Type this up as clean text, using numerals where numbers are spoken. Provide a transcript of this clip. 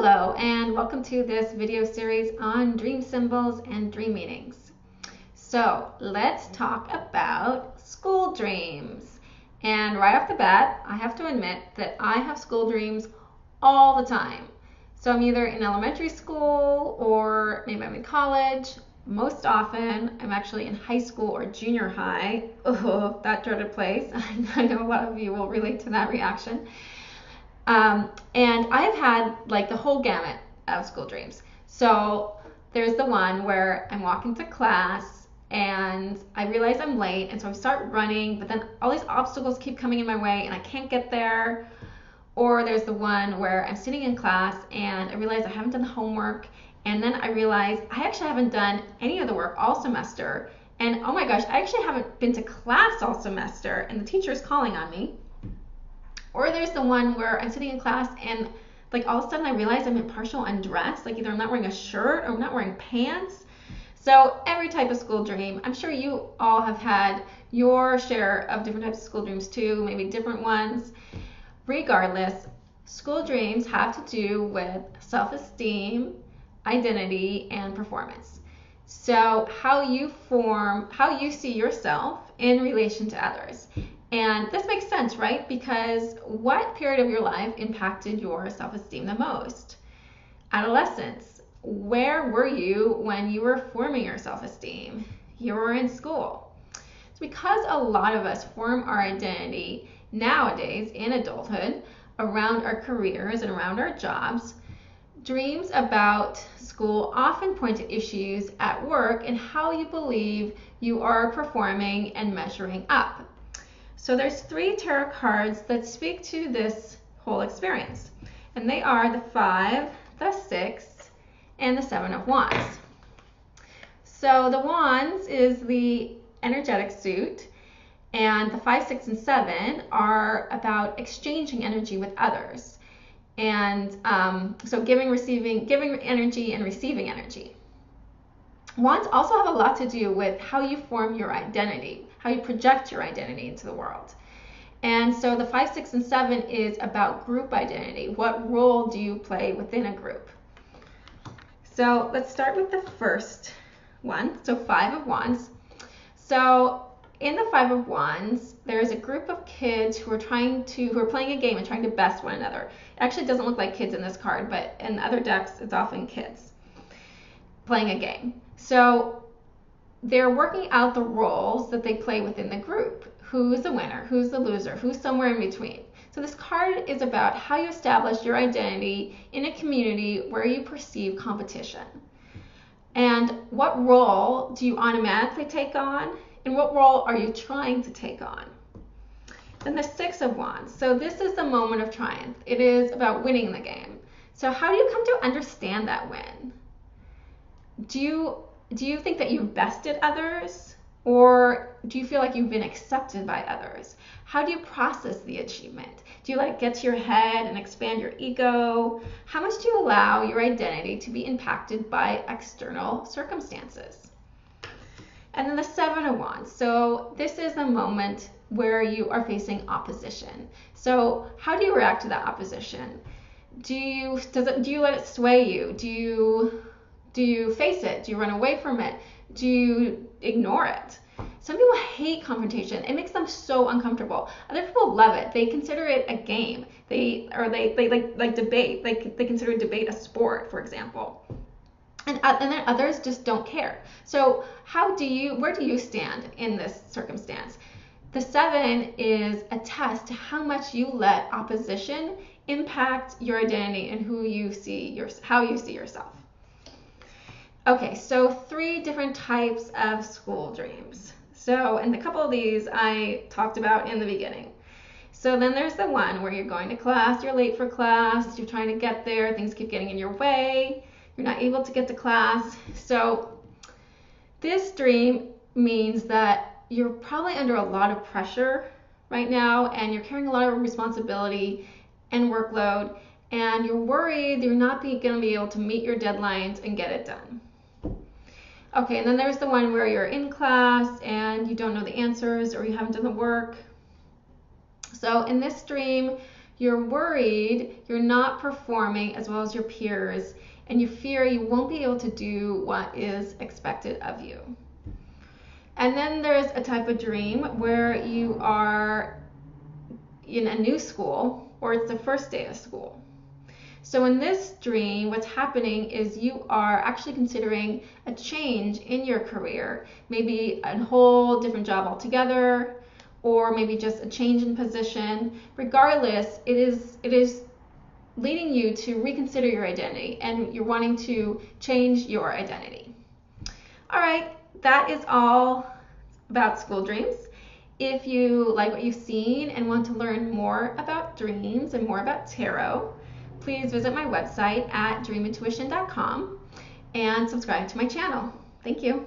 Hello and welcome to this video series on dream symbols and dream meanings. So let's talk about school dreams. And right off the bat, I have to admit that I have school dreams all the time. So I'm either in elementary school or maybe I'm in college. Most often, I'm actually in high school or junior high. Oh, that dreaded place. I know a lot of you will relate to that reaction. And I've had like the whole gamut of school dreams. So there's the one where I'm walking to class and I realize I'm late, and so I start running, but then all these obstacles keep coming in my way and I can't get there. Or there's the one where I'm sitting in class and I realize I haven't done the homework, and then I realize I actually haven't done any of the work all semester, and oh my gosh, I actually haven't been to class all semester and the teacher is calling on me. Or there's the one where I'm sitting in class and like all of a sudden I realize I'm in partial undress, like either I'm not wearing a shirt or I'm not wearing pants. So every type of school dream, I'm sure you all have had your share of different types of school dreams too, maybe different ones. Regardless, school dreams have to do with self-esteem, identity, and performance. So how you see yourself in relation to others. And this makes sense, right? Because what period of your life impacted your self-esteem the most? Adolescence. Where were you when you were forming your self-esteem? You were in school. It's because a lot of us form our identity nowadays in adulthood around our careers and around our jobs. Dreams about school often point to issues at work and how you believe you are performing and measuring up. So there's 3 tarot cards that speak to this whole experience, and they are the 5, the 6, and the 7 of Wands. So the Wands is the energetic suit, and the 5, 6, and 7 are about exchanging energy with others, and so giving energy and receiving energy. Wands also have a lot to do with how you form your identity, how you project your identity into the world. And so the 5, 6, and 7 is about group identity. What role do you play within a group? So let's start with the first one. So 5 of Wands. So in the 5 of Wands, there's a group of kids who are playing a game and trying to best one another. It actually doesn't look like kids in this card, but in other decks, it's often kids playing a game. So they're working out the roles that they play within the group. Who's the winner? Who's the loser? Who's somewhere in between? So this card is about how you establish your identity in a community where you perceive competition. And what role do you automatically take on? And what role are you trying to take on? Then the 6 of Wands. So this is the moment of triumph. It is about winning the game. So how do you come to understand that win? Do you think that you've bested others, or do you feel like you've been accepted by others? How do you process the achievement? Do you let it get to your head and expand your ego? How much do you allow your identity to be impacted by external circumstances? And then the 7 of Wands. So this is the moment where you are facing opposition. So how do you react to that opposition? Do you let it sway you? Do you face it? Do you run away from it? Do you ignore it? Some people hate confrontation. It makes them so uncomfortable. Other people love it. They consider it a game. They like debate. They consider debate a sport, for example. And then others just don't care. So where do you stand in this circumstance? The 7 is a test to how much you let opposition impact your identity and how you see yourself. Okay, so 3 different types of school dreams. So, and a couple of these I talked about in the beginning. So then there's the one where you're going to class, you're late for class, you're trying to get there, things keep getting in your way, you're not able to get to class. So this dream means that you're probably under a lot of pressure right now, and you're carrying a lot of responsibility and workload, and you're worried you're not going to be able to meet your deadlines and get it done. Okay, and then there's the one where you're in class and you don't know the answers or you haven't done the work. So in this dream, You're worried you're not performing as well as your peers, and you fear you won't be able to do what is expected of you. And then there's a type of dream where you are in a new school, or it's the first day of school. So in this dream, what's happening is you are actually considering a change in your career, maybe a whole different job altogether, or maybe just a change in position. Regardless, it is leading you to reconsider your identity, and you're wanting to change your identity. All right, that is all about school dreams. If you like what you've seen and want to learn more about dreams and more about tarot, please visit my website at dreamintuition.com and subscribe to my channel. Thank you.